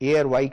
ARY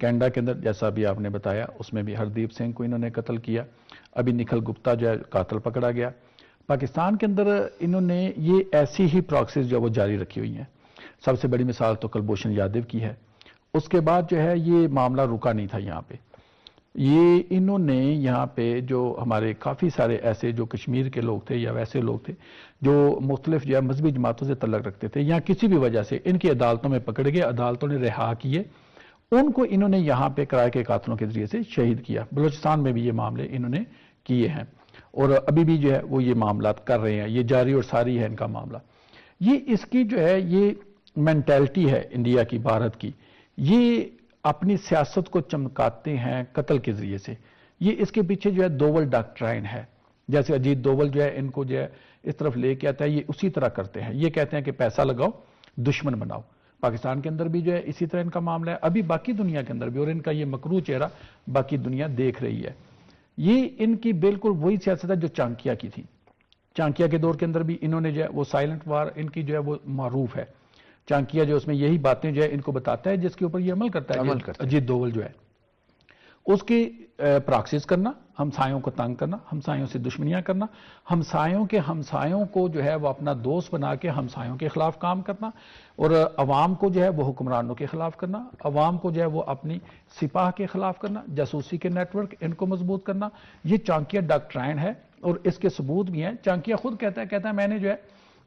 Canada کے اندر جیسا بھی آپ نے بتایا اس میں بھی ہردیپ سنگھ کو انہوں نے قتل کیا، ابھی نکھل گپتا جو ہے قاتل پکڑا گیا۔ پاکستان کے اندر انہوں نے یہ ایسی ہی پراکسیز جو وہ جاری رکھی ہوئی ہیں۔ سب سے بڑی مثال تو کلبھوشن یادو کی ہے۔ اس کے بعد جو ہے یہ معاملہ رکا نہیں تھا یہاں پہ، یہ انہوں نے یہاں پہ جو ہمارے کافی سارے ایسے جو کشمیر کے لوگ تھے یا ویسے لوگ تھے جو مختلف جو ہے مذہبی جماعتوں سے تعلق رکھتے تھے یا کسی بھی وجہ سے ان کی عدالتوں میں پکڑ گئے، عدالتوں نے رہا کیے، ان کو انہوں نے یہاں پہ کرائے کے قاتلوں کے ذریعے سے شہید کیا۔ بلوچستان میں بھی یہ معاملے انہوں نے کیے ہیں اور ابھی بھی جو ہے وہ یہ معاملات کر رہے ہیں، یہ جاری اور ساری ہے ان کا معاملہ۔ یہ اس کی جو ہے یہ مینٹیلٹی ہے انڈیا کی، بھارت کی، یہ اپنی سیاست کو چمکاتے ہیں قتل کے ذریعے سے۔ یہ اس کے پیچھے جو ہے دوول ڈاکٹرائن ہے، جیسے اجیت دوول جو ہے ان کو جو ہے اس طرف لے کے آتا ہے، یہ اسی طرح کرتے ہیں۔ یہ کہتے ہیں کہ پیسہ لگاؤ، دشمن بناؤ۔ پاکستان کے اندر بھی جو ہے اسی طرح ان کا معاملہ ہے، ابھی باقی دنیا کے اندر بھی، اور ان کا یہ مکروہ چہرہ باقی دنیا دیکھ رہی ہے۔ یہ ان کی بالکل وہی سیاست ہے جو چانکیہ کی تھی۔ چانکیہ کے دور کے اندر بھی انہوں نے جو ہے وہ سائلنٹ وار ان کی جو ہے وہ معروف ہے۔ چانکیہ جو اس میں یہی باتیں جو ہے ان کو بتاتا ہے جس کے اوپر یہ عمل کرتا ہے اجیت دوول جو ہے، اس کی پراکسس کرنا، ہمسایوں کو تنگ کرنا، ہمسایوں سے دشمنیاں کرنا، ہمسایوں کو جو ہے وہ اپنا دوست بنا کے ہمسایوں کے خلاف کام کرنا، اور عوام کو جو ہے وہ حکمرانوں کے خلاف کرنا، عوام کو جو ہے وہ اپنی سپاہ کے خلاف کرنا، جاسوسی کے نیٹ ورک ان کو مضبوط کرنا۔ یہ چانکیہ ڈاکٹرائن ہے اور اس کے ثبوت بھی ہیں۔ چانکیہ خود کہتا ہے میں نے جو ہے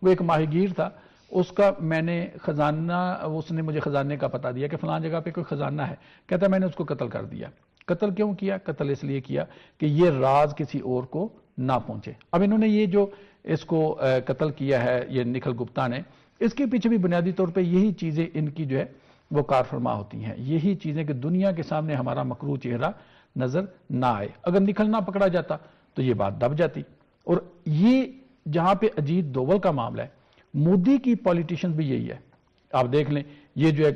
وہ ایک ماہی گیر تھا، اس کا میں نے خزانہ، اس نے مجھے خزانے کا پتہ دیا کہ فلاں جگہ پہ کوئی خزانہ ہے، کہتا ہے میں نے اس کو قتل کر دیا۔ قتل کیوں کیا؟ قتل اس لیے کیا کہ یہ راز کسی اور کو نہ پہنچے۔ اب انہوں نے یہ جو اس کو قتل کیا ہے یہ نکھل گپتا نے، اس کے پیچھے بھی بنیادی طور پہ یہی چیزیں ان کی جو ہے وہ کار فرما ہوتی ہیں، یہی چیزیں کہ دنیا کے سامنے ہمارا مکروہ چہرہ نظر نہ آئے۔ اگر نکھل نہ پکڑا جاتا تو یہ بات دب جاتی۔ اور یہ جہاں پہ اجیت دوول کا معاملہ ہے، مودی کی پولیٹیشن بھی یہی ہے۔ آپ دیکھ لیں یہ جو ہے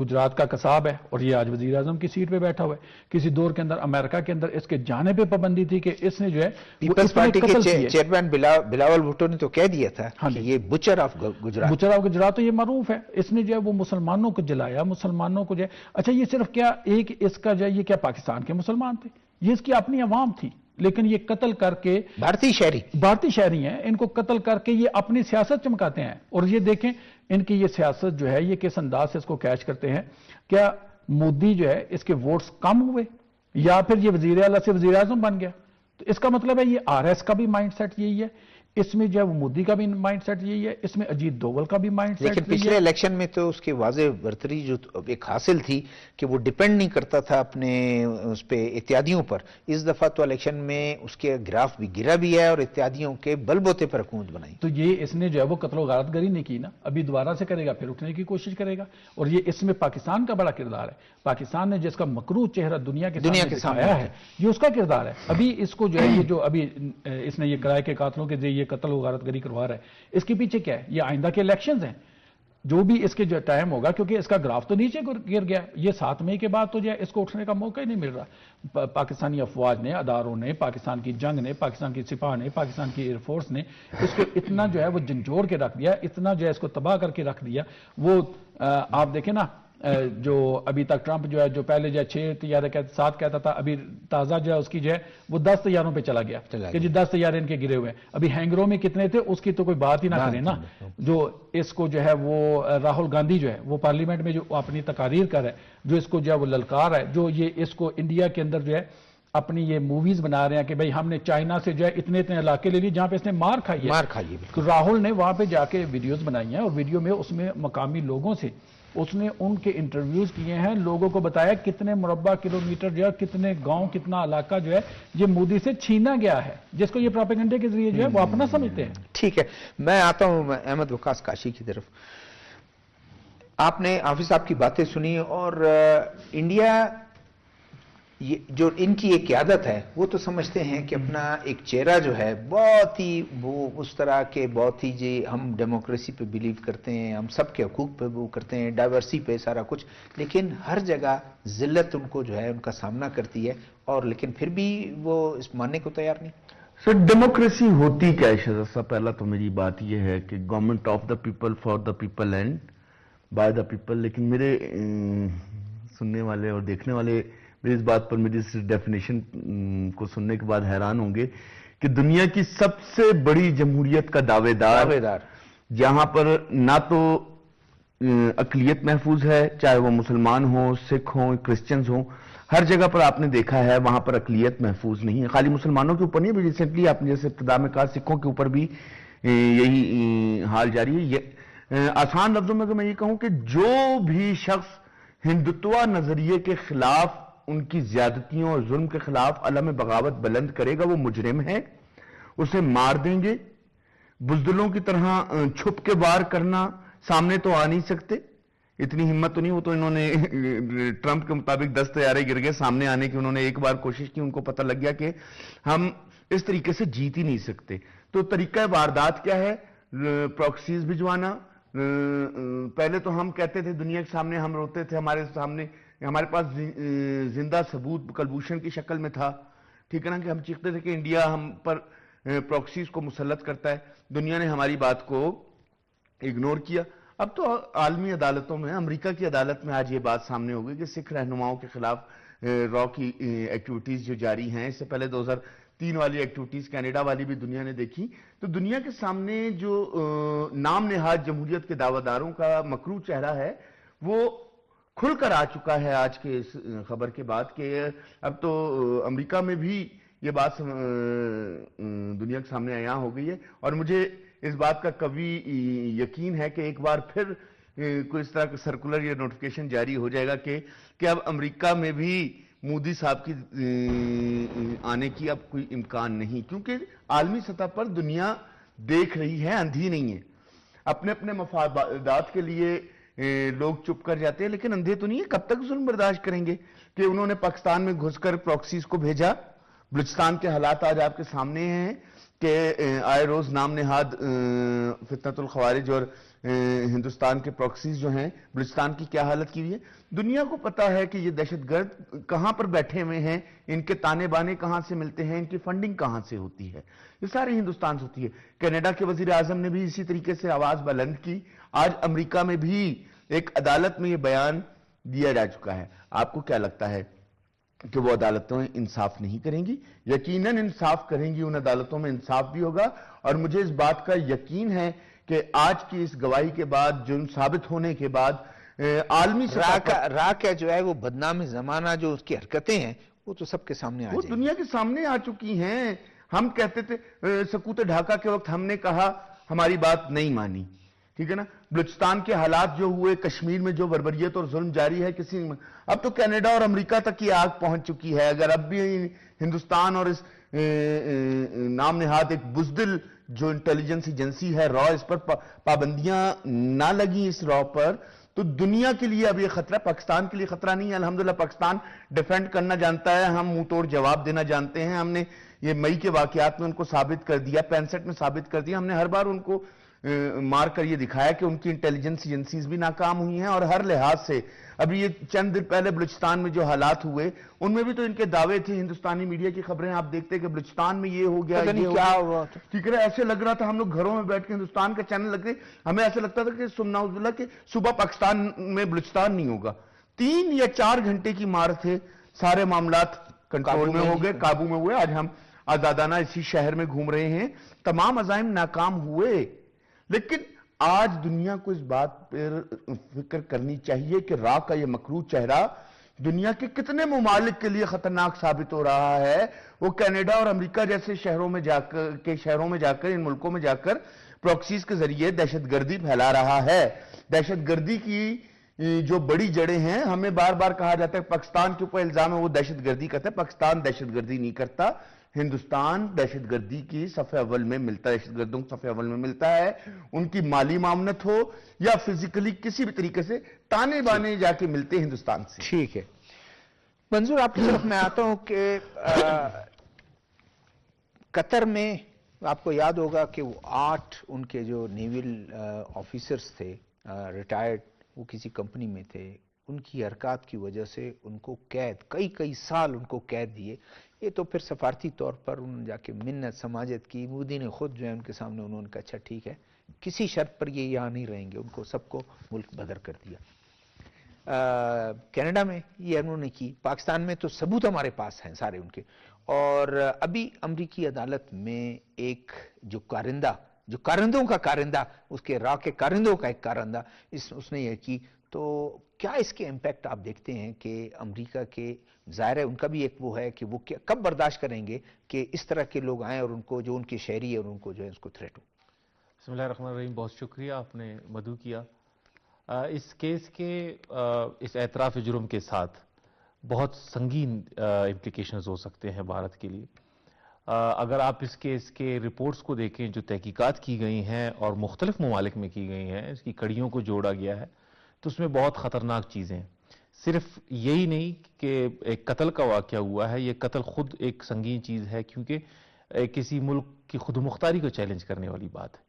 گجرات کا قصاب ہے اور یہ آج وزیر اعظم کی سیٹ پہ بیٹھا ہوا ہے۔ کسی دور کے اندر امریکہ کے اندر اس کے جانے پہ پابندی تھی کہ اس نے جو ہے پیپلز پارٹی کے چیئرمین بلاول بھٹو نے تو کہہ دیا تھا کہ یہ Butcher of Gujarat, Butcher of Gujarat تو یہ معروف ہے۔ اس نے جو ہے وہ مسلمانوں کو جلایا، مسلمانوں کو جو ہے، اچھا یہ صرف کیا ایک اس کا جو ہے یہ کیا پاکستان کے مسلمان تھے؟ یہ اس کی اپنی عوام تھی، لیکن یہ قتل کر کے بھارتی شہری ہیں، ان کو قتل کر کے یہ اپنی سیاست چمکاتے ہیں۔ اور یہ دیکھیں ان کی یہ سیاست جو ہے یہ کس انداز سے اس کو کیچ کرتے ہیں۔ کیا مودی جو ہے اس کے ووٹس کم ہوئے یا پھر یہ وزیر اعلیٰ سے وزیر اعظم بن گیا؟ تو اس کا مطلب ہے یہ آر ایس کا بھی مائنڈ سیٹ یہی ہے، اس میں جو ہے وہ مودی کا بھی مائنڈ سیٹ یہی ہے، اس میں اجیت دوول کا بھی مائنڈ سیٹ۔ لیکن پچھلے الیکشن میں تو اس کی واضح برتری جو ایک حاصل تھی کہ وہ ڈیپینڈ نہیں کرتا تھا اپنے اس پہ اتحادیوں پر۔ اس دفعہ تو الیکشن میں اس کے گراف بھی گرا بھی ہے اور اتحادیوں کے بل بوتے پر حکومت بنائی۔ تو یہ اس نے جو ہے وہ قتل و غارت گری نہیں کی نا، ابھی دوبارہ سے کرے گا، پھر اٹھنے کی کوشش کرے گا۔ اور یہ اس میں پاکستان کا بڑا کردار ہے۔ پاکستان نے جس کا مکروہ چہرہ دنیا کے سامنے آیا ہے یہ اس کا کردار ہے۔ ابھی اس کو جو ہے یہ جو ابھی اس نے یہ کرائے کے قاتلوں کے ذریعے قتل و غارت گری کروا رہا ہے، اس کے پیچھے کیا ہے؟ یہ آئندہ کے الیکشنز ہیں، جو بھی اس کے جو ٹائم ہوگا، کیونکہ اس کا گراف تو نیچے گر گیا، یہ 7 مئی کے بعد تو جو ہے اس کو اٹھنے کا موقع ہی نہیں مل رہا۔ پاکستانی افواج نے، اداروں نے، پاکستان کی جنگ نے، پاکستان کی سپاہ نے، پاکستان کی ایئر فورس نے اس کو اتنا جو ہے وہ جھنجھوڑ کے رکھ دیا، اتنا جو ہے اس کو تباہ کر کے رکھ دیا۔ وہ آپ دیکھیں نا جو ابھی تک ٹرمپ جو ہے جو پہلے جو ہے 6 طیارے 7 کہتا تھا، ابھی تازہ جو ہے اس کی جو ہے وہ 10 طیاروں پہ چلا گیا کہ جی 10 طیارے ان کے گرے ہوئے ہیں۔ ابھی ہینگرو میں کتنے تھے اس کی تو کوئی بات ہی نہ کریں نا۔ جو اس کو جو ہے وہ راہل گاندھی جو ہے وہ پارلیمنٹ میں جو اپنی تقاریر کر رہا ہے، جو اس کو جو ہے وہ للکار ہے، جو یہ اس کو انڈیا کے اندر جو ہے اپنی یہ موویز بنا رہے ہیں کہ بھئی ہم نے چائنا سے جو ہے اتنے علاقے لے لی جہاں پہ اس نے مار کھائی ہے۔ تو راہل نے وہاں پہ جا کے ویڈیوز بنائی ہیں اور ویڈیو میں اس میں مقامی لوگوں سے اس نے ان کے انٹرویوز کیے ہیں، لوگوں کو بتایا کتنے مربع کلومیٹر جو ہے، کتنے گاؤں، کتنا علاقہ جو ہے یہ مودی سے چھینا گیا ہے، جس کو یہ پروپیگنڈے کے ذریعے جو ہے وہ اپنا سمجھتے ہیں۔ ٹھیک ہے، میں آتا ہوں احمد وقاص کاشی کی طرف۔ آپ نے حافظ صاحب کی باتیں سنی اور انڈیا جو ان کی ایک عادت ہے وہ تو سمجھتے ہیں کہ اپنا ایک چہرہ جو ہے بہت ہی وہ اس طرح کے بہت ہی جی ہم ڈیموکریسی پہ بلیو کرتے ہیں، ہم سب کے حقوق پہ وہ کرتے ہیں، ڈائیورسی پہ سارا کچھ، لیکن ہر جگہ ذلت ان کو جو ہے ان کا سامنا کرتی ہے اور لیکن پھر بھی وہ اس ماننے کو تیار نہیں۔ سر ڈیموکریسی ہوتی کیا ہے شہزاد صاحب؟ پہلا تو میری بات یہ ہے کہ government of the people, for the people and by the people, لیکن میرے سننے والے اور دیکھنے والے میری اس بات پر میری اس ڈیفینیشن کو سننے کے بعد حیران ہوں گے کہ دنیا کی سب سے بڑی جمہوریت کا دعوے دار جہاں پر نہ تو اقلیت محفوظ ہے، چاہے وہ مسلمان ہوں، سکھ ہوں، کرسچنز ہوں، ہر جگہ پر آپ نے دیکھا ہے وہاں پر اقلیت محفوظ نہیں ہے. خالی مسلمانوں کے اوپر نہیں، ابھی ریسنٹلی آپ نے جیسے ابتدا میں کہا سکھوں کے اوپر بھی یہی حال جاری ہے. آسان لفظوں میں اگر میں یہ کہوں کہ جو بھی شخص ہندوتوا نظریے کے خلاف، ان کی زیادتیوں اور ظلم کے خلاف علم بغاوت بلند کرے گا وہ مجرم ہے، اسے مار دیں گے. بزدلوں کی طرح چھپ کے وار کرنا، سامنے تو آ نہیں سکتے، اتنی ہمت تو نہیں. وہ تو انہوں نے ٹرمپ کے مطابق 10 طیارے گر گئے سامنے آنے کی، انہوں نے ایک بار کوشش کی، ان کو پتہ لگ گیا کہ ہم اس طریقے سے جیت ہی نہیں سکتے. تو طریقہ واردات کیا ہے؟ پروکسیز بھجوانا. پہلے تو ہم کہتے تھے دنیا کے سامنے، ہم روتے تھے، ہمارے پاس زندہ ثبوت کلبھوشن کی شکل میں تھا، ٹھیک ہے نا، کہ ہم چیختے تھے کہ انڈیا ہم پر پروکسیز کو مسلط کرتا ہے. دنیا نے ہماری بات کو اگنور کیا. اب تو عالمی عدالتوں میں، امریکہ کی عدالت میں آج یہ بات سامنے ہو گئی کہ سکھ رہنماؤں کے خلاف را کی ایکٹیویٹیز جو جاری ہیں، اس سے پہلے 2003 والی ایکٹیویٹیز کینیڈا والی بھی دنیا نے دیکھی. تو دنیا کے سامنے جو نام نہاد جمہوریت کے دعویٰ داروں کا مکروہ چہرہ ہے وہ کھل کر آ چکا ہے آج کے اس خبر کے بعد، کہ اب تو امریکہ میں بھی یہ بات دنیا کے سامنے عیاں ہو گئی ہے. اور مجھے اس بات کا قوی یقین ہے کہ ایک بار پھر کوئی اس طرح کا سرکولر یا نوٹیفیکیشن جاری ہو جائے گا کہ اب امریکہ میں بھی مودی صاحب کی آنے کی اب کوئی امکان نہیں، کیونکہ عالمی سطح پر دنیا دیکھ رہی ہے، اندھی نہیں ہے. اپنے اپنے مفادات کے لیے لوگ چپ کر جاتے ہیں، لیکن اندھے تو نہیں ہے. کب تک ظلم برداشت کریں گے کہ انہوں نے پاکستان میں گھس کر پروکسیز کو بھیجا. بلوچستان کے حالات آج آپ کے سامنے ہیں کہ آئے روز نام نہاد فتنۃ الخوارج اور ہندوستان کے پروکسیز جو ہیں بلوچستان کی کیا حالت کی ہوئی ہے. دنیا کو پتا ہے کہ یہ دہشت گرد کہاں پر بیٹھے ہوئے ہیں، ان کے تانے بانے کہاں سے ملتے ہیں، ان کی فنڈنگ کہاں سے ہوتی ہے. یہ ساری ہندوستان سے ہوتی ہے. کینیڈا کے وزیر اعظم نے بھی اسی طریقے سے آواز بلند کی. آج امریکہ میں بھی ایک عدالت میں یہ بیان دیا جا چکا ہے. آپ کو کیا لگتا ہے کہ وہ عدالتوں میں انصاف نہیں کریں گی؟ یقیناً انصاف کریں گی، ان عدالتوں میں انصاف بھی ہوگا. اور مجھے اس بات کا یقین ہے کہ آج کی اس گواہی کے بعد، جرم ثابت ہونے کے بعد، عالمی سطح پر را کا جو ہے وہ بدنام زمانہ جو اس کی حرکتیں ہیں وہ تو سب کے سامنے آ وہ جائیں دنیا کے سامنے آ چکی ہیں. ہم کہتے تھے سکوت ڈھاکہ کے وقت ہم نے کہا، ہماری بات نہیں مانی، ٹھیک ہے نا. بلوچستان کے حالات جو ہوئے، کشمیر میں جو بربریت اور ظلم جاری ہے، اب تو کینیڈا اور امریکہ تک کی آگ پہنچ چکی ہے. اگر اب بھی ہندوستان اور اس نام نہاد ایک بزدل جو انٹیلیجنس ایجنسی ہے را، اس پر پابندیاں نہ لگیں اس را پر، تو دنیا کے لیے اب یہ خطرہ، پاکستان کے لیے خطرہ نہیں ہے. الحمدللہ پاکستان ڈیفینڈ کرنا جانتا ہے، ہم منہ توڑ جواب دینا جانتے ہیں. ہم نے یہ مئی کے واقعات میں ان کو ثابت کر دیا، 65 میں ثابت کر دیا. ہم نے ہر بار ان کو مار کر یہ دکھایا کہ ان کی انٹیلیجنس ایجنسیز بھی ناکام ہوئی ہیں. اور ہر لحاظ سے ابھی یہ چند دن پہلے بلوچستان میں جو حالات ہوئے، ان میں بھی تو ان کے دعوے تھے. ہندوستانی میڈیا کی خبریں آپ دیکھتے کہ بلوچستان میں یہ ہو گیا، یہ کیا ہوا، ٹھیک ہے. ایسے لگ رہا تھا ہم لوگ گھروں میں بیٹھ کے ہندوستان کا چینل لگ رہے، ہمیں ایسے لگتا تھا کہ سبحان اللہ کہ صبح پاکستان میں بلوچستان نہیں ہوگا. 3 یا 4 گھنٹے کی مار تھے، سارے معاملات کنٹرول میں ہو گئے، قابو میں ہوئے. آج ہم آزادانہ اسی شہر میں گھوم رہے ہیں. تمام عزائم ناکام ہوئے، لیکن آج دنیا کو اس بات پر فکر کرنی چاہیے کہ را کا یہ مکروہ چہرہ دنیا کے کتنے ممالک کے لیے خطرناک ثابت ہو رہا ہے. وہ کینیڈا اور امریکہ جیسے شہروں میں جا کر ان ملکوں میں جا کر پروکسیز کے ذریعے دہشت گردی پھیلا رہا ہے. دہشت گردی کی جو بڑی جڑیں ہیں، ہمیں بار بار کہا جاتا ہے پاکستان کے اوپر الزام ہے وہ دہشت گردی کرتا ہے. پاکستان دہشت گردی نہیں کرتا. ہندوستان دہشت گردی کی صفحے اول میں ملتا ہے، دہشت گردوں صفحے اول میں ملتا ہے. ان کی مالی معاونت ہو یا فزیکلی کسی بھی طریقے سے تانے بانے جا کے ملتے ہندوستان سے. ٹھیک ہے منظور، آپ کی طرف میں آتا ہوں کہ قطر میں آپ کو یاد ہوگا کہ وہ 8 ان کے جو نیول آفیسرز تھے ریٹائرڈ، وہ کسی کمپنی میں تھے. ان کی حرکات کی وجہ سے ان کو قید، کئی سال ان کو قید دیے. یہ تو پھر سفارتی طور پر انہوں نے جا کے منت سماجت کی. مودی نے خود جو ہے ان کے سامنے انہوں نے کہا اچھا ٹھیک ہے، کسی شرط پر یہ یہاں نہیں رہیں گے. ان کو سب کو ملک بدر کر دیا. کینیڈا میں یہ انہوں نے کی، پاکستان میں تو ثبوت ہمارے پاس ہیں سارے ان کے. اور ابھی امریکی عدالت میں ایک جو کارندوں کا کارندہ، اس کے را کے کارندوں کا ایک کارندہ اس نے یہ کی. تو کیا اس کے امپیکٹ آپ دیکھتے ہیں کہ امریکہ کے، ظاہر ہے ان کا بھی ایک وہ ہے کہ وہ کب برداشت کریں گے کہ اس طرح کے لوگ آئیں اور ان کو جو ان کے شہری ہے اور ان کو جو ہے اس کو تھریٹ ہو. بسم اللہ الرحمن الرحیم. بہت شکریہ آپ نے مدعو کیا. اس کیس کے اس اعتراف جرم کے ساتھ بہت سنگین امپلیکیشنز ہو سکتے ہیں بھارت کے لیے. اگر آپ اس کیس کے رپورٹس کو دیکھیں جو تحقیقات کی گئی ہیں اور مختلف ممالک میں کی گئی ہیں، اس کی کڑیوں کو جوڑا گیا ہے، تو اس میں بہت خطرناک چیزیں ہیں. صرف یہی نہیں کہ ایک قتل کا واقعہ ہوا ہے، یہ قتل خود ایک سنگین چیز ہے، کیونکہ کسی ملک کی خود مختاری کو چیلنج کرنے والی بات ہے.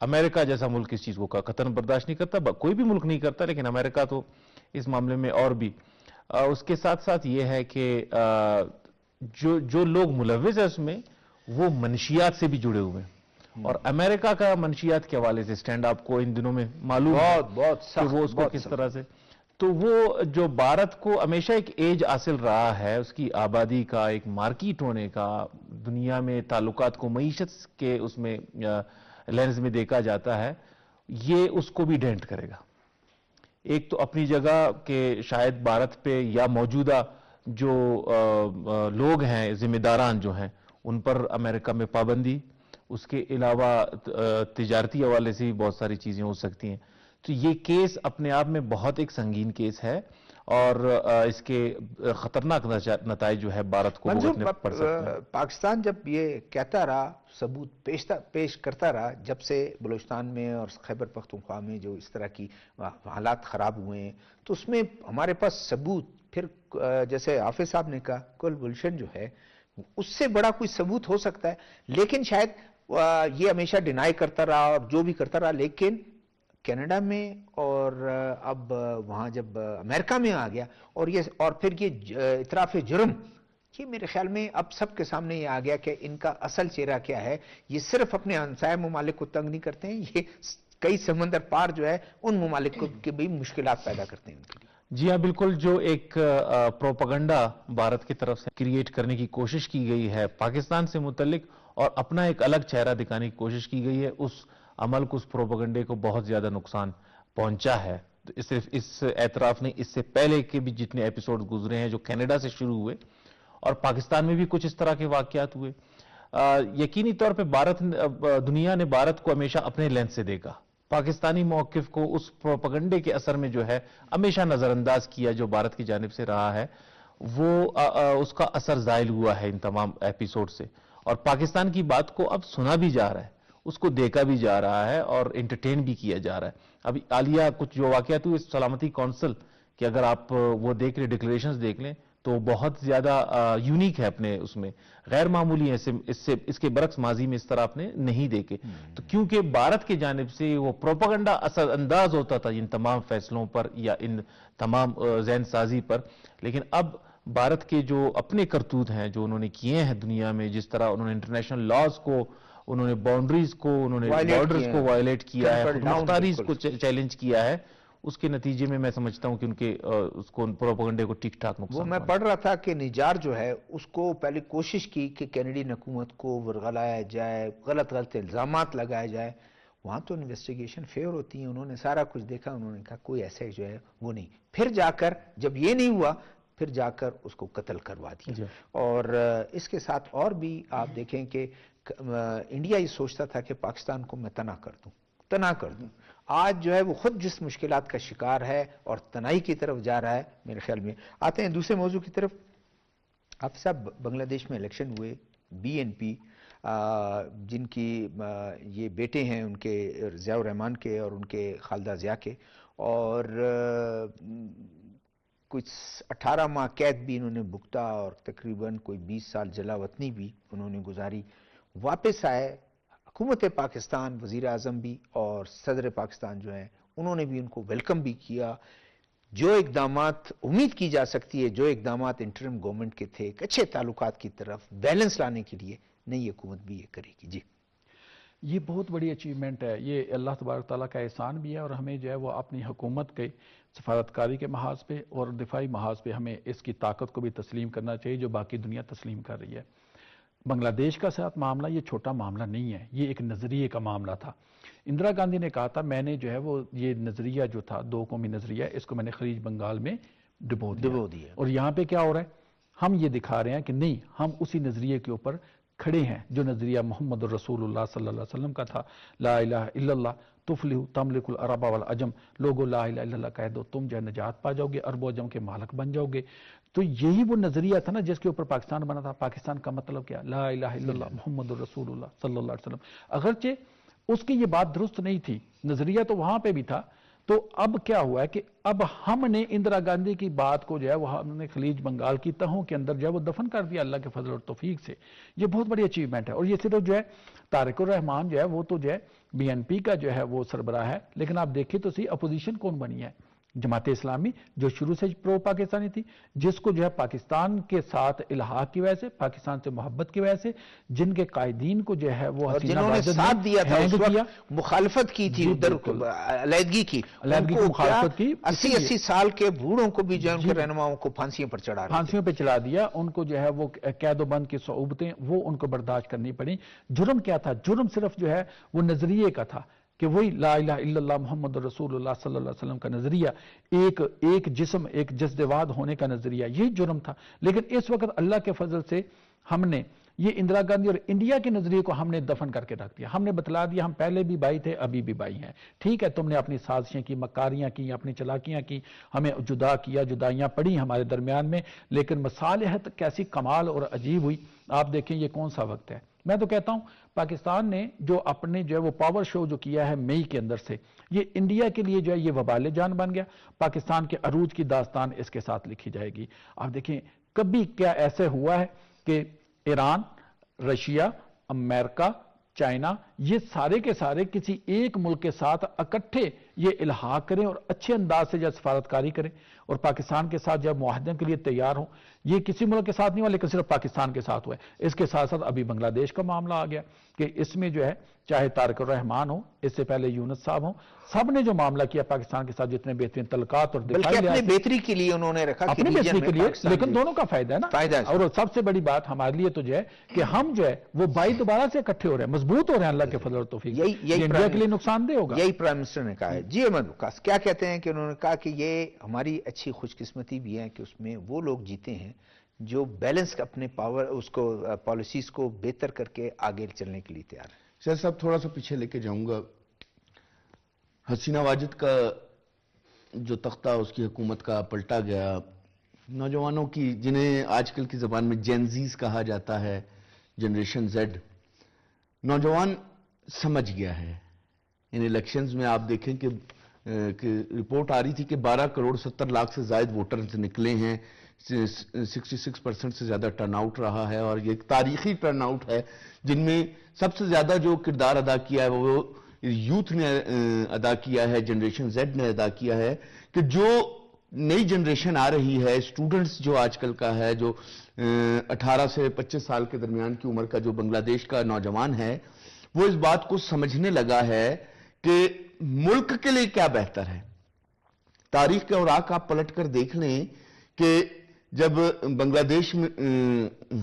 امریکہ جیسا ملک اس چیز کو قطعاً برداشت نہیں کرتا، کوئی بھی ملک نہیں کرتا، لیکن امریکہ تو اس معاملے میں اور بھی. اس کے ساتھ ساتھ یہ ہے کہ جو لوگ ملوث ہیں اس میں، وہ منشیات سے بھی جڑے ہوئے ہیں، اور امریکہ کا منشیات کے حوالے سے سٹینڈ آپ کو ان دنوں میں معلوم ہے کہ وہ اس کو کس طرح سے. تو وہ جو بھارت کو ہمیشہ ایک ایج حاصل رہا ہے اس کی آبادی کا، ایک مارکیٹ ہونے کا، دنیا میں تعلقات کو معیشت کے اس میں لینز میں دیکھا جاتا ہے، یہ اس کو بھی ڈینٹ کرے گا. ایک تو اپنی جگہ کہ شاید بھارت پہ یا موجودہ جو لوگ ہیں، ذمہ داران جو ہیں، ان پر امریکہ میں پابندی، اس کے علاوہ تجارتی حوالے سے بھی بہت ساری چیزیں ہو سکتی ہیں. تو یہ کیس اپنے آپ میں بہت ایک سنگین کیس ہے، اور اس کے خطرناک نتائج جو ہے بھارت کو بھگتنے پڑ سکتے ہیں. پاکستان جب یہ کہتا رہا، ثبوت پیش کرتا رہا، جب سے بلوچستان میں اور خیبر پختونخوا میں جو اس طرح کی حالات خراب ہوئے ہیں، تو اس میں ہمارے پاس ثبوت، پھر جیسے حافظ صاحب نے کہا، کولبوشن جو ہے اس سے بڑا کوئی ثبوت ہو سکتا ہے، لیکن شاید یہ ہمیشہ ڈینائی کرتا رہا اور جو بھی کرتا رہا. لیکن کینیڈا میں اور اب وہاں جب امریکہ میں آ گیا اور پھر یہ اعتراف جرم، یہ میرے خیال میں اب سب کے سامنے یہ آ گیا کہ ان کا اصل چہرہ کیا ہے. یہ صرف اپنے ہمسایہ ممالک کو تنگ نہیں کرتے ہیں، یہ کئی سمندر پار جو ہے ان ممالک کو بھی مشکلات پیدا کرتے ہیں ان کے لیے. جی ہاں، بالکل. جو ایک پروپیگنڈا بھارت کی طرف سے کریٹ کرنے کی کوشش کی گئی ہے پاکستان سے متعلق، اور اپنا ایک الگ چہرہ دکھانے کی کوشش کی گئی ہے، اس عمل کو، اس پروپیگنڈے کو بہت زیادہ نقصان پہنچا ہے. صرف اس اعتراف نہیں، اس سے پہلے کے بھی جتنے ایپیسوڈ گزرے ہیں جو کینیڈا سے شروع ہوئے، اور پاکستان میں بھی کچھ اس طرح کے واقعات ہوئے، یقینی طور پہ دنیا نے بھارت کو ہمیشہ اپنے لینس سے دیکھا. پاکستانی موقف کو اس پروپیگنڈے کے اثر میں جو ہے ہمیشہ نظر انداز کیا جو بھارت کی جانب سے رہا ہے، وہ اس کا اثر زائل ہوا ہے ان تمام ایپیسوڈ سے. اور پاکستان کی بات کو اب سنا بھی جا رہا ہے، اس کو دیکھا بھی جا رہا ہے اور انٹرٹین بھی کیا جا رہا ہے. ابھی حالیہ کچھ جو واقعات ہوئے سلامتی کونسل کہ اگر آپ وہ دیکھ لیں، ڈکلیریشنز دیکھ لیں، تو بہت زیادہ یونیک ہے اپنے اس میں، غیر معمولی ہے. اس کے برعکس ماضی میں اس طرح آپ نے نہیں دیکھے. تو کیونکہ بھارت کی جانب سے وہ پروپیگنڈا اثر انداز ہوتا تھا ان تمام فیصلوں پر یا ان تمام ذہن سازی پر، لیکن اب بھارت کے جو اپنے کرتوت ہیں جو انہوں نے کیے ہیں دنیا میں، جس طرح انہوں نے انٹرنیشنل لاز کو، انہوں نے باؤنڈریز کو، انہوں نے بارڈرز کو وائلیٹ کیا ہے، خود مختاریز کو چیلنج کیا ہے، اس کے نتیجے میں سمجھتا ہوں کہ ان کے اس کو پروپیگنڈے کو ٹھیک ٹھاک نقصان. وہ میں پڑھ رہا تھا کہ نجار جو ہے اس کو پہلے کوشش کی کہ کینیڈین حکومت کو ورغلایا جائے، غلط الزامات لگائے جائے. وہاں تو انویسٹیگیشن فیئر ہوتی ہیں، انہوں نے سارا کچھ دیکھا، انہوں نے کہا کوئی ایسے جو ہے وہ نہیں. پھر جا کر جب یہ نہیں ہوا، پھر جا کر اس کو قتل کروا دیا. اور اس کے ساتھ اور بھی آپ دیکھیں کہ انڈیا یہ سوچتا تھا کہ پاکستان کو میں تنہا کر دوں. آج جو ہے وہ خود جس مشکلات کا شکار ہے اور تنہائی کی طرف جا رہا ہے. میرے خیال میں آتے ہیں دوسرے موضوع کی طرف. آپ سب بنگلہ دیش میں الیکشن ہوئے، BNP جن کی یہ بیٹے ہیں ان کے، ضیاء الرحمان کے اور ان کے خالدہ ضیاء کے، اور کچھ 18 ماہ قید بھی انہوں نے بھگتا اور تقریباً کوئی 20 سال جلا وطنی بھی انہوں نے گزاری. واپس آئے حکومت پاکستان، وزیر اعظم بھی اور صدر پاکستان جو ہیں انہوں نے بھی ان کو ویلکم بھی کیا. جو اقدامات امید کی جا سکتی ہے، جو اقدامات انٹرم گورنمنٹ کے تھے، ایک اچھے تعلقات کی طرف بیلنس لانے کے لیے، نئی حکومت بھی یہ کرے گی. جی یہ بہت بڑی اچیومنٹ ہے، یہ اللہ تبارک تعالیٰ کا احسان بھی ہے، اور ہمیں جو ہے وہ اپنی حکومت کے سفارتکاری کے محاذ پہ اور دفاعی محاذ پہ ہمیں اس کی طاقت کو بھی تسلیم کرنا چاہیے جو باقی دنیا تسلیم کر رہی ہے۔ بنگلہ دیش کا ساتھ معاملہ یہ چھوٹا معاملہ نہیں ہے، یہ ایک نظریے کا معاملہ تھا۔ اندرا گاندھی نے کہا تھا میں نے جو ہے وہ یہ نظریہ جو تھا دو قومی نظریہ، اس کو میں نے خلیج بنگال میں ڈبو دیا، اور یہاں پہ کیا ہو رہا ہے، ہم یہ دکھا رہے ہیں کہ نہیں، ہم اسی نظریے کے اوپر کھڑے ہیں جو نظریہ محمد الرسول اللہ صلی اللہ علیہ وسلم کا تھا، لا الہ الا اللہ تفلح تملک العرب والعجم، لوگو لا الہ الا اللہ کہہ دو تم جو ہے نجات پا جاؤ گے، عرب و عجم کے مالک بن جاؤ گے۔ تو یہی وہ نظریہ تھا نا جس کے اوپر پاکستان بنا تھا۔ پاکستان کا مطلب کیا، لا الہ الا اللہ محمد الرسول اللہ صلی اللہ علیہ وسلم۔ اگرچہ اس کی یہ بات درست نہیں تھی، نظریہ تو وہاں پہ بھی تھا، تو اب کیا ہوا ہے کہ اب ہم نے اندرا گاندھی کی بات کو جو ہے وہ ہم نے خلیج بنگال کی تہوں کے اندر جو ہے وہ دفن کر دیا اللہ کے فضل اور توفیق سے۔ یہ بہت بڑی اچیومنٹ ہے، اور یہ صرف جو ہے طارق الرحمان جو ہے وہ تو جو ہے بی این پی کا جو ہے وہ سربراہ ہے، لیکن آپ دیکھیں تو صحیح اپوزیشن کون بنی ہے، جماعت اسلامی جو شروع سے پرو پاکستانی تھی، جس کو جو ہے پاکستان کے ساتھ الحاق کی وجہ سے، پاکستان سے محبت کی وجہ سے، جن کے قائدین کو جو ہے وہ جنہوں نے ساتھ دیا تھا اس وقت، مخالفت کی تھی، ادھر علیحدگی کی مخالفت کی، 80 سال کے بوڑھوں کو بھی جو ہے ان کے رہنماؤں کو پھانسیوں پر چڑھا دیا، ان کو جو ہے وہ قید و بند کی صعوبتیں وہ ان کو برداشت کرنی پڑی۔ جرم کیا تھا؟ جرم صرف جو ہے وہ نظریے کا تھا کہ وہی لا الہ الا اللہ محمد رسول اللہ صلی اللہ علیہ وسلم کا نظریہ، ایک جسم، ایک جسدواد ہونے کا نظریہ، یہ جرم تھا۔ لیکن اس وقت اللہ کے فضل سے ہم نے یہ اندرا گاندھی اور انڈیا کے نظریے کو ہم نے دفن کر کے رکھ دیا۔ ہم نے بتلا دیا ہم پہلے بھی بھائی تھے، ابھی بھی بھائی ہیں، ٹھیک ہے، تم نے اپنی سازشیں کی، مکاریاں کی، اپنی چلاکیاں کی، ہمیں جدا کیا، جدائیاں پڑی ہمارے درمیان میں، لیکن مصالحت کیسی کمال اور عجیب ہوئی۔ آپ دیکھیں یہ کون سا وقت ہے، میں تو کہتا ہوں پاکستان نے جو اپنے جو ہے وہ پاور شو جو کیا ہے مئی کے اندر سے، یہ انڈیا کے لیے جو ہے یہ وبال جان بن گیا۔ پاکستان کے عروج کی داستان اس کے ساتھ لکھی جائے گی۔ آپ دیکھیں کبھی کیا ایسے ہوا ہے کہ ایران، رشیا، امریکہ، چائنا، یہ سارے کے سارے کسی ایک ملک کے ساتھ اکٹھے یہ الحاق کریں اور اچھے انداز سے جب سفارتکاری کریں اور پاکستان کے ساتھ جب معاہدے کے لیے تیار ہوں؟ یہ کسی ملک کے ساتھ نہیں ہوا، لیکن صرف پاکستان کے ساتھ ہوا ہے۔ اس کے ساتھ ساتھ ابھی بنگلہ دیش کا معاملہ آ گیا کہ اس میں جو ہے چاہے طارق الرحمان ہو، اس سے پہلے یونس صاحب ہوں، سب نے جو معاملہ کیا پاکستان کے ساتھ، جتنے بہترین تعلقات اور بلکہ اپنی بہتری کے لیے انہوں نے رکھا، اپنی بہتری کے لیے، لیکن دونوں کا فائدہ ہے نا۔ اور سب سے بڑی بات ہمارے لیے تو جو ہے کہ ہم جو ہے وہ بھائی دوبارہ سے اکٹھے ہو رہے ہیں، مضبوط ہو رہے ہیں اللہ کے فضل اور توفیق۔ یہ انڈیا کے لیے نقصان دہ ہوگا۔ یہی پرائم منسٹر نے کہا ہے۔ جی احمد وقاص کیا کہتے ہیں کہ انہوں نے کہا کہ یہ ہماری اچھی خوش قسمتی بھی ہے کہ اس میں وہ لوگ جیتے ہیں جو بیلنس اپنے پاور اس کو پالیسیز کو بہتر کر کے آگے چلنے کے لیے تیار ہے۔ شاید صاحب تھوڑا سا پیچھے لے کے جاؤں گا، حسینہ واجد کا جو تختہ اس کی حکومت کا پلٹا گیا، نوجوانوں کی جنہیں آج کل کی زبان میں جینزیز کہا جاتا ہے، جنریشن زیڈ، نوجوان سمجھ گیا ہے۔ ان الیکشنز میں آپ دیکھیں کہ رپورٹ آ رہی تھی کہ 12 کروڑ 70 لاکھ سے زائد ووٹرز نکلے ہیں، 66% سے زیادہ ٹرن آؤٹ رہا ہے، اور یہ ایک تاریخی ٹرن آؤٹ ہے جن میں سب سے زیادہ جو کردار ادا کیا ہے وہ یوتھ نے ادا کیا ہے، جنریشن زیڈ نے ادا کیا ہے، کہ جو نئی جنریشن آ رہی ہے، اسٹوڈنٹس جو آج کل کا ہے، جو 18 سے 25 سال کے درمیان کی عمر کا جو بنگلہ دیش کا نوجوان ہے، وہ اس بات کو سمجھنے لگا ہے کہ ملک کے لیے کیا بہتر ہے۔ تاریخ کے اوراق آپ پلٹ کر دیکھ لیں کہ جب بنگلہ دیش میں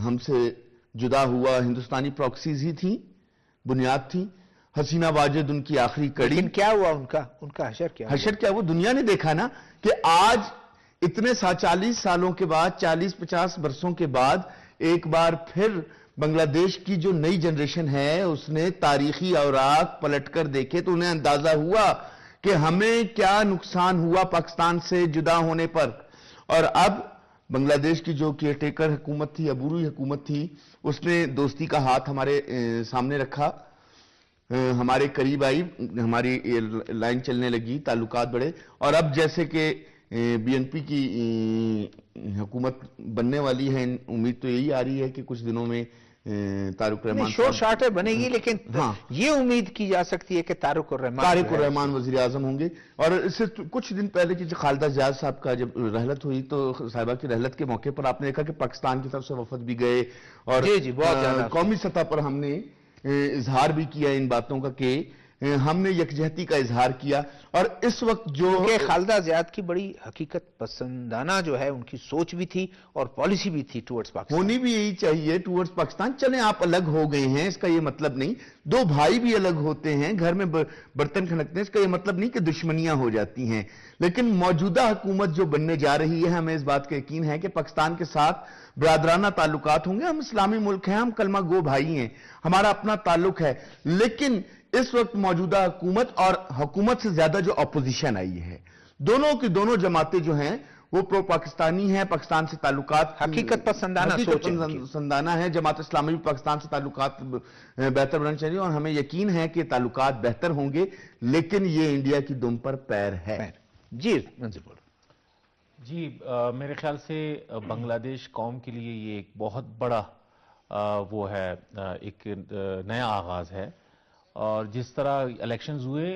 ہم سے جدا ہوا، ہندوستانی پراکسیز ہی تھیں، بنیاد تھی، حسینہ واجد ان کی آخری کڑی۔ لیکن کیا ہوا ان کا حشر کیا ہوا؟ حشر کیا وہ دنیا نے دیکھا نا کہ آج اتنے 40 سالوں کے بعد، 40-50 برسوں کے بعد ایک بار پھر بنگلہ دیش کی جو نئی جنریشن ہے اس نے تاریخی اوراق پلٹ کر دیکھے تو انہیں اندازہ ہوا کہ ہمیں کیا نقصان ہوا پاکستان سے جدا ہونے پر۔ اور اب بنگلہ دیش کی جو کیئر ٹیکر حکومت تھی، عبوری حکومت تھی، اس نے دوستی کا ہاتھ ہمارے سامنے رکھا، ہمارے قریب آئی، ہماری لائن چلنے لگی، تعلقات بڑھے، اور اب جیسے کہ بی این پی کی حکومت بننے والی ہے، امید تو یہی آ رہی ہے کہ کچھ دنوں میں طارق الرحمان شور شارٹر بنے گی، لیکن یہ امید کی جا سکتی ہے کہ طارق الرحمان وزیر اعظم ہوں گے۔ اور اس سے کچھ دن پہلے کی خالدہ زیاد صاحب کا جب رحلت ہوئی تو صاحبہ کی رحلت کے موقع پر آپ نے دیکھا کہ پاکستان کی طرف سے وفد بھی گئے، اور قومی سطح پر ہم نے اظہار بھی کیا ان باتوں کا کہ ہم نے یکجہتی کا اظہار کیا. اور اس وقت جو کہ خالدہ زیاد کی بڑی حقیقت پسندانہ جو ہے ان کی سوچ بھی تھی اور پالیسی بھی تھی ٹورڈز پاکستان. ہونی بھی یہی چاہیے ٹورڈز پاکستان. چلیں آپ الگ ہو گئے ہیں اس کا یہ مطلب نہیں, دو بھائی بھی الگ ہوتے ہیں, گھر میں برتن کھڑکتے ہیں, اس کا یہ مطلب نہیں کہ دشمنیاں ہو جاتی ہیں. لیکن موجودہ حکومت جو بننے جا رہی ہے, ہمیں اس بات کا یقین ہے کہ پاکستان کے ساتھ برادرانہ تعلقات ہوں گے. ہم اسلامی ملک ہیں, ہم کلمہ گو بھائی ہیں, ہمارا اپنا تعلق ہے. لیکن اس وقت موجودہ حکومت اور حکومت سے زیادہ جو اپوزیشن آئی ہے, دونوں کی دونوں جماعتیں جو ہیں وہ پرو پاکستانی ہیں, پاکستان سے تعلقات حقیقت پسندانہ ہیں. جماعت اسلامی بھی پاکستان سے تعلقات بہتر بنانا چاہیے اور ہمیں یقین ہے کہ تعلقات بہتر ہوں گے. لیکن یہ انڈیا کی دم پر پیر ہے. جی منظر بول. جی میرے خیال سے بنگلہ دیش قوم کے لیے یہ ایک بہت بڑا وہ ہے, ایک نیا آغاز ہے. اور جس طرح الیکشنز ہوئے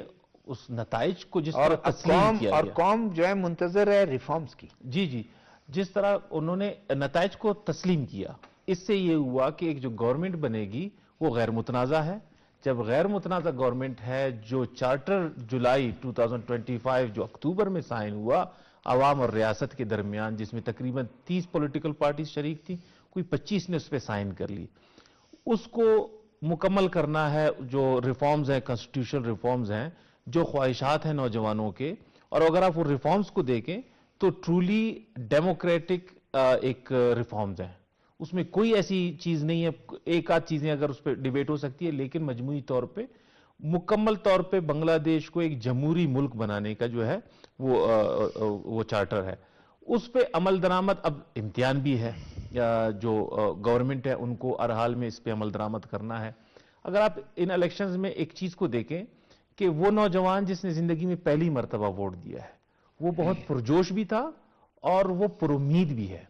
اس نتائج کو جس طرح تسلیم کیا اور قوم جو ہے منتظر ہے ریفارمز کی. جی جس طرح انہوں نے نتائج کو تسلیم کیا, اس سے یہ ہوا کہ ایک جو گورنمنٹ بنے گی وہ غیر متنازع ہے. جب غیر متنازع گورنمنٹ ہے, جو چارٹر جولائی 2025 جو اکتوبر میں سائن ہوا عوام اور ریاست کے درمیان, جس میں تقریباً 30 پولیٹیکل پارٹیز شریک تھی, کوئی 25 نے اس پہ سائن کر لی. اس کو مکمل کرنا ہے. جو ریفارمز ہیں, کانسٹیٹیوشنل ریفارمز ہیں, جو خواہشات ہیں نوجوانوں کے, اور اگر آپ وہ ریفارمز کو دیکھیں تو ٹرولی ڈیموکریٹک ایک ریفارمز ہیں. اس میں کوئی ایسی چیز نہیں ہے, ایک آدھ چیزیں اگر اس پہ ڈیبیٹ ہو سکتی ہے, لیکن مجموعی طور پہ مکمل طور پہ بنگلہ دیش کو ایک جمہوری ملک بنانے کا جو ہے وہ چارٹر ہے. اس پہ عمل درآمد اب امتحان بھی ہے, جو گورنمنٹ ہے ان کو ہر حال میں اس پہ عمل درآمد کرنا ہے. اگر آپ ان الیکشنز میں ایک چیز کو دیکھیں کہ وہ نوجوان جس نے زندگی میں پہلی مرتبہ ووٹ دیا ہے وہ بہت پرجوش بھی تھا اور وہ پر امید بھی ہے.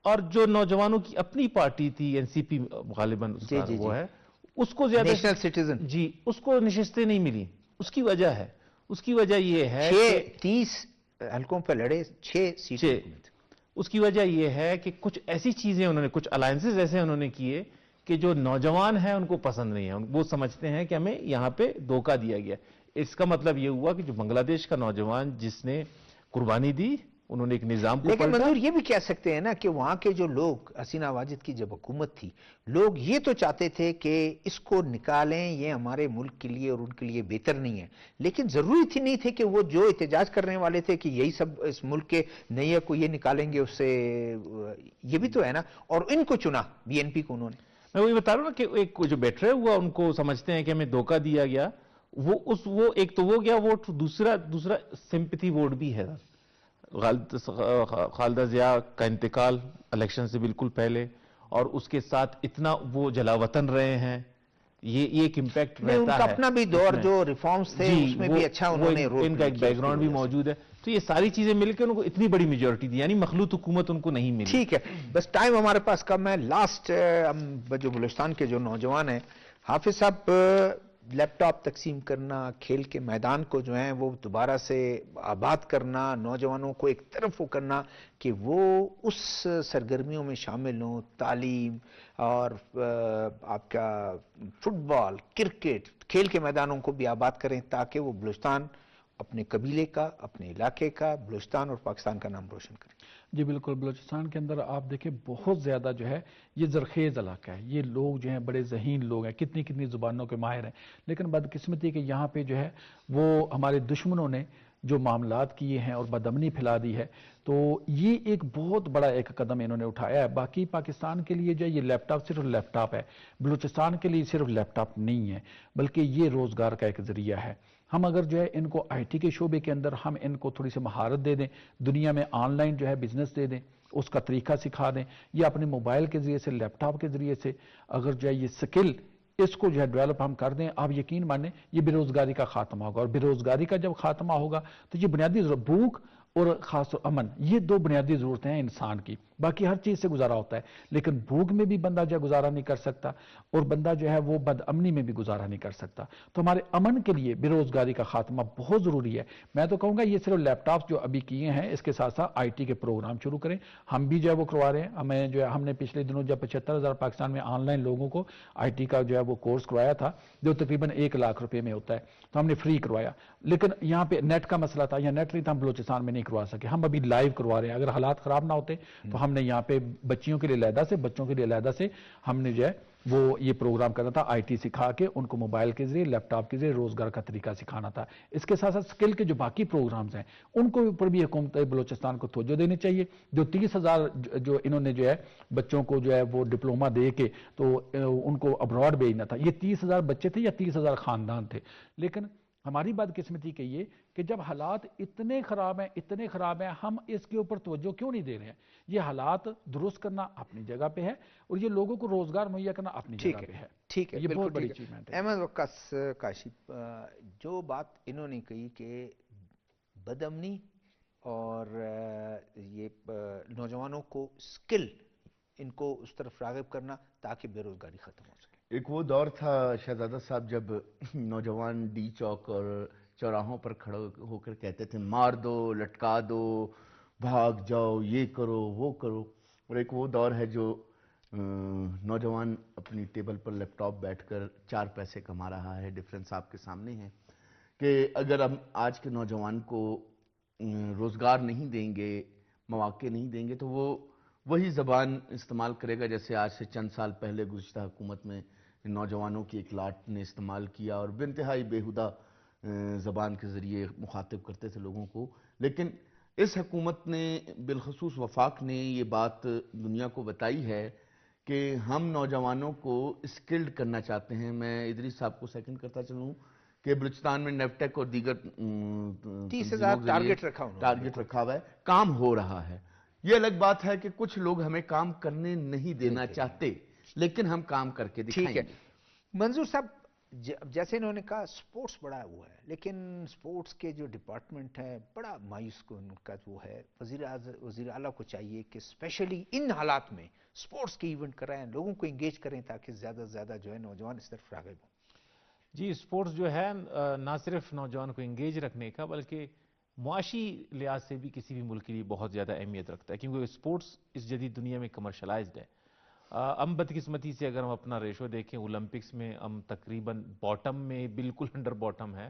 اور جو نوجوانوں کی اپنی پارٹی تھی این سی پی غالباً وہ ہے, اس کو زیادہ نیشنل سٹیزن, جی اس کو نشستیں نہیں ملی. اس کی وجہ ہے, اس کی وجہ یہ ہے 30 حلقوں پہ لڑے 6 سیٹیں. اس کی وجہ یہ ہے کہ کچھ ایسی چیزیں انہوں نے, کچھ الائنسز ایسے انہوں نے کیے کہ جو نوجوان ہیں ان کو پسند نہیں ہے. وہ سمجھتے ہیں کہ ہمیں یہاں پہ دھوکہ دیا گیا. اس کا مطلب یہ ہوا کہ جو بنگلہ دیش کا نوجوان جس نے قربانی دی, انہوں نے ایک نظام کو لیکن منظور یہ بھی کہہ سکتے ہیں نا کہ وہاں کے جو لوگ, حسینہ واجد کی جب حکومت تھی, لوگ یہ تو چاہتے تھے کہ اس کو نکالیں, یہ ہمارے ملک کے لیے اور ان کے لیے بہتر نہیں ہے. لیکن ضروری تھی نہیں تھے کہ وہ جو احتجاج کرنے والے تھے کہ یہی سب اس ملک کے نئے کو یہ نکالیں گے, اس سے یہ بھی تو ہے نا. اور ان کو چنا بی این پی کو انہوں نے. میں وہی بتا رہا ہوں نا کہ ایک جو بیٹھے ہوا ان کو سمجھتے ہیں کہ ہمیں دھوکہ دیا گیا. وہ ایک تو وہ گیا ووٹ, دوسرا سمپتھی ووٹ بھی ہے. خالدہ ضیاء کا انتقال الیکشن سے بالکل پہلے, اور اس کے ساتھ اتنا وہ جلا وطن رہے ہیں, یہ ایک امپیکٹ رہتا ہے. ان کا اپنا بھی دور جو ریفارمز تھے اس میں بھی اچھا انہوں نے رول, ان کا ایک بیک گراؤنڈ بھی موجود ہے. تو یہ ساری چیزیں مل کے ان کو اتنی بڑی میجورٹی دی, یعنی مخلوط حکومت ان کو نہیں ملی. ٹھیک ہے, بس ٹائم ہمارے پاس کم ہے. لاسٹ جو بلوچستان کے جو نوجوان ہیں, حافظ صاحب, لیپ ٹاپ تقسیم کرنا, کھیل کے میدان کو جو ہیں وہ دوبارہ سے آباد کرنا, نوجوانوں کو ایک طرف وہ کرنا کہ وہ اس سرگرمیوں میں شامل ہوں, تعلیم اور آپ کا فٹ بال, کرکٹ, کھیل کے میدانوں کو بھی آباد کریں تاکہ وہ بلوچستان اپنے قبیلے کا, اپنے علاقے کا, بلوچستان اور پاکستان کا نام روشن کریں. جی بالکل, بلوچستان کے اندر آپ دیکھیں بہت زیادہ جو ہے یہ زرخیز علاقہ ہے. یہ لوگ جو ہیں بڑے ذہین لوگ ہیں, کتنی زبانوں کے ماہر ہیں. لیکن بدقسمتی کہ یہاں پہ جو ہے وہ ہمارے دشمنوں نے جو معاملات کیے ہیں اور بدامنی پھیلا دی ہے, تو یہ ایک بہت بڑا ایک قدم انہوں نے اٹھایا ہے. باقی پاکستان کے لیے جو ہے یہ لیپ ٹاپ صرف لیپ ٹاپ ہے, بلوچستان کے لیے صرف لیپ ٹاپ نہیں ہے, بلکہ یہ روزگار کا ایک ذریعہ ہے. ہم اگر جو ہے ان کو آئی ٹی کے شعبے کے اندر ہم ان کو تھوڑی سی مہارت دے دیں, دنیا میں آن لائن جو ہے بزنس دے دیں, اس کا طریقہ سکھا دیں, یا اپنے موبائل کے ذریعے سے, لیپ ٹاپ کے ذریعے سے اگر جو ہے یہ سکل اس کو جو ہے ڈیولپ ہم کر دیں, آپ یقین مانیں یہ بے روزگاری کا خاتمہ ہوگا. اور بے روزگاری کا جب خاتمہ ہوگا تو یہ بنیادی بھوک اور خاص امن, یہ دو بنیادی ضرورتیں ہیں انسان کی. باقی ہر چیز سے گزارا ہوتا ہے، لیکن بھوک میں بھی بندہ جو ہے گزارا نہیں کر سکتا، اور بندہ جو ہے وہ بد امنی میں بھی گزارا نہیں کر سکتا. تو ہمارے امن کے لیے بے روزگاری کا خاتمہ بہت ضروری ہے. میں تو کہوں گا یہ صرف لیپ ٹاپس جو ابھی کیے ہیں، اس کے ساتھ ساتھ آئی ٹی کے پروگرام شروع کریں. ہم بھی جو ہے وہ کروا رہے ہیں. ہمیں جو ہے ہم نے پچھلے دنوں جب 75,000 پاکستان میں آن لائن لوگوں کو آئی ٹی کا جو ہے وہ کورس کروایا تھا، جو تقریباً 1 لاکھ روپے میں ہوتا ہے، تو ہم نے فری کروایا. لیکن یہاں پہ نیٹ کا مسئلہ تھا، یا نیٹ نہیں تھا، ہم بلوچستان میں نہیں کروا سکے. ہم ابھی لائیو کروا رہے ہیں. اگر حالات خراب نہ ہوتے تو ہم نے یہاں پہ بچیوں کے لیے علیحدہ سے، بچوں کے لیے علیحدہ سے ہم نے جو ہے وہ یہ پروگرام کرنا تھا، آئی ٹی سکھا کے ان کو موبائل کے ذریعے، لیپ ٹاپ کے ذریعے روزگار کا طریقہ سکھانا تھا. اس کے ساتھ ساتھ اسکل کے جو باقی پروگرامز ہیں ان کو اوپر بھی حکومت بلوچستان کو توجہ دینی چاہیے. جو 30,000 جو انہوں نے جو ہے بچوں کو جو ہے وہ ڈپلوما دے کے تو ان کو ابراڈ بھیجنا تھا، یہ 30,000 بچے تھے یا 30,000 خاندان تھے. لیکن ہماری بدقسمتی کہ یہ کہ جب حالات اتنے خراب ہیں، ہم اس کے اوپر توجہ کیوں نہیں دے رہے ہیں؟ یہ حالات درست کرنا اپنی جگہ پہ ہے، اور یہ لوگوں کو روزگار مہیا کرنا اپنی جگہ پہ ہے. ٹھیک ہے، یہ بہت بڑی ٹھیک ہے. اچیومنٹ ہے. احمد وقاص کاشف، جو بات انہوں نے کہی کہ بدامنی اور یہ نوجوانوں کو اسکل، ان کو اس طرف راغب کرنا تاکہ بے روزگاری ختم ہو سکے. ایک وہ دور تھا شہزادہ صاحب جب نوجوان ڈی چوک اور چوراہوں پر کھڑے ہو کر کہتے تھے مار دو، لٹکا دو، بھاگ جاؤ، یہ کرو وہ کرو. اور ایک وہ دور ہے جو نوجوان اپنی ٹیبل پر لیپ ٹاپ بیٹھ کر 4 پیسے کما رہا ہے. ڈفرینس آپ کے سامنے ہے کہ اگر ہم آج کے نوجوان کو روزگار نہیں دیں گے، مواقع نہیں دیں گے، تو وہ وہی زبان استعمال کرے گا جیسے آج سے چند سال پہلے گزشتہ حکومت میں نوجوانوں کی ایک لاٹ نے استعمال کیا، اور بے انتہائی بیہودہ زبان کے ذریعے مخاطب کرتے تھے لوگوں کو. لیکن اس حکومت نے، بالخصوص وفاق نے، یہ بات دنیا کو بتائی ہے کہ ہم نوجوانوں کو اسکلڈ کرنا چاہتے ہیں. میں ادریس صاحب کو سیکنڈ کرتا چلوں کہ بلوچستان میں نیفٹیک اور دیگر 30,000 ٹارگٹ رکھا انہوں نے. ٹارگٹ رکھا ہوا ہے، کام ہو رہا ہے. یہ الگ بات ہے کہ کچھ لوگ ہمیں کام کرنے نہیں دینا چاہتے، لیکن ہم کام کر کے دکھائیں گے. ٹھیک ہے منظور صاحب، جیسے انہوں نے کہا سپورٹس بڑا ہوا ہے، لیکن سپورٹس کے جو ڈپارٹمنٹ ہے بڑا مایوس کن کا وہ ہے. وزیر اعلیٰ کو چاہیے کہ اسپیشلی ان حالات میں سپورٹس کے ایونٹ کرائیں، لوگوں کو انگیج کریں تاکہ زیادہ سے زیادہ جو ہے نوجوان اس طرف راغب ہوں. جی، سپورٹس جو ہے نہ صرف نوجوان کو انگیج رکھنے کا بلکہ معاشی لحاظ سے بھی کسی بھی ملک کے لیے بہت زیادہ اہمیت رکھتا ہے، کیونکہ سپورٹس اس جدید دنیا میں کمرشلائزڈ ہے. ہم بدقسمتی سے اگر ہم اپنا ریشو دیکھیں، اولمپکس میں ہم تقریباً باٹم میں، بالکل انڈر باٹم ہے.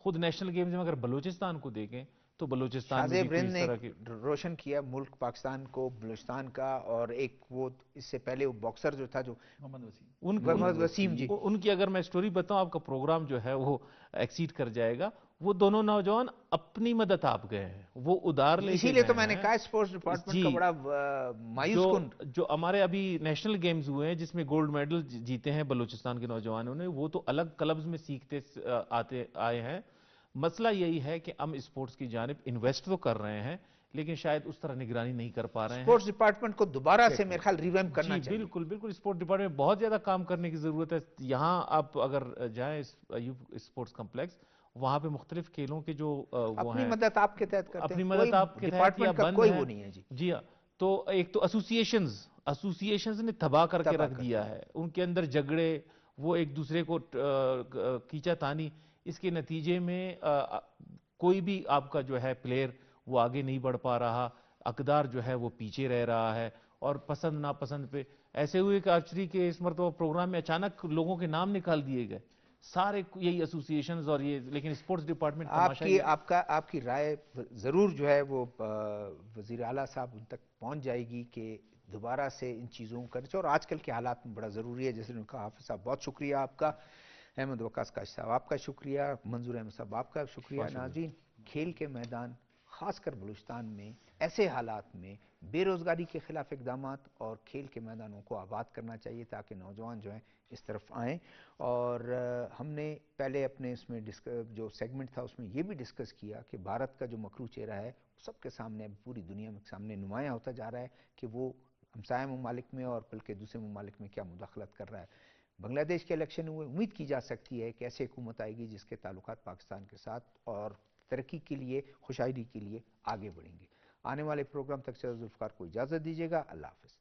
خود نیشنل گیمز میں اگر بلوچستان کو دیکھیں تو بلوچستان میں بھی کوئی شاہ اس زیب طرح نے کی روشن کیا ملک پاکستان کو، بلوچستان کا. اور ایک وہ اس سے پہلے وہ باکسر جو تھا، جو محمد وسیم جی، ان کی اگر میں سٹوری بتاؤں، آپ کا پروگرام جو ہے وہ ایکسیڈ کر جائے گا. وہ دونوں نوجوان اپنی مدد آپ گئے ہیں، وہ ادار لے اسی کے لیے تو گئے میں نے ہیں. کہا اسپورٹس ڈپارٹمنٹ کا بڑا مایوس کن. جو ہمارے ابھی نیشنل گیمز ہوئے ہیں جس میں گولڈ میڈل جیتے ہیں بلوچستان کے نوجوانوں نے، وہ تو الگ کلبز میں سیکھتے آئے ہیں. مسئلہ یہی ہے کہ ہم اسپورٹس کی جانب انویسٹ تو کر رہے ہیں، لیکن شاید اس طرح نگرانی نہیں کر پا رہے ہیں. اسپورٹس ڈپارٹمنٹ کو دوبارہ سے میرے خیال ریویمپ کرنا جی چاہیے. بالکل اسپورٹ ڈپارٹمنٹ میں بہت زیادہ کام کرنے کی ضرورت ہے. یہاں آپ اگر جائیں ایوب اسپورٹس کمپلیکس، وہاں پہ مختلف کھیلوں کے جو وہ اپنی ہیں، مدد آپ کے تحت کرتے ہیں، اپنی مدد آپ کے تحت یا بند کوئی ہے. وہ نہیں ہے. جی ہاں. تو ایک تو ایسوسیشنز نے تباہ کر کے رکھ دیا ہے. ان کے اندر جھگڑے، وہ ایک دوسرے کو کھینچا تانی، اس کے نتیجے میں کوئی بھی آپ کا جو ہے پلیئر وہ آگے نہیں بڑھ پا رہا، اقدار جو ہے وہ پیچھے رہ رہا ہے. اور پسند ناپسند پہ ایسے ہوئے کہ آرچری کے اس مرتبہ پروگرام میں اچانک لوگوں کے نام نکال دیے گئے، سارے یہی ایسوسیشنز اور یہ. لیکن اسپورٹس ڈپارٹمنٹ آپ کی رائے ضرور جو ہے وہ وزیر اعلیٰ صاحب ان تک پہنچ جائے گی کہ دوبارہ سے ان چیزوں کو کریں، اور آج کل کے حالات میں بڑا ضروری ہے. جیسے انہوں نے کہا، حافظ صاحب بہت شکریہ آپ کا، احمد وقاص کاشف صاحب آپ کا شکریہ، منظور احمد صاحب آپ کا شکریہ. ناظرین، کھیل کے میدان خاص کر بلوچستان میں ایسے حالات میں بے روزگاری کے خلاف اقدامات اور کھیل کے میدانوں کو آباد کرنا چاہیے تاکہ نوجوان جو ہیں اس طرف آئیں. اور ہم نے پہلے اپنے اس میں جو سیگمنٹ تھا اس میں یہ بھی ڈسکس کیا کہ بھارت کا جو مکروہ چہرہ ہے سب کے سامنے، اب پوری دنیا میں سامنے نمایاں ہوتا جا رہا ہے کہ وہ ہمسایہ ممالک میں اور بلکہ دوسرے ممالک میں کیا مداخلت کر رہا ہے. بنگلہ دیش کے الیکشن ہوئے، امید کی جا سکتی ہے کہ ایسی حکومت آئے گی جس کے تعلقات پاکستان کے ساتھ اور ترقی کے لیے، خوشحالی کے لیے آگے بڑھیں گے. آنے والے پروگرام تک ذوالفقار کو اجازت دیجیے گا. اللہ حافظ.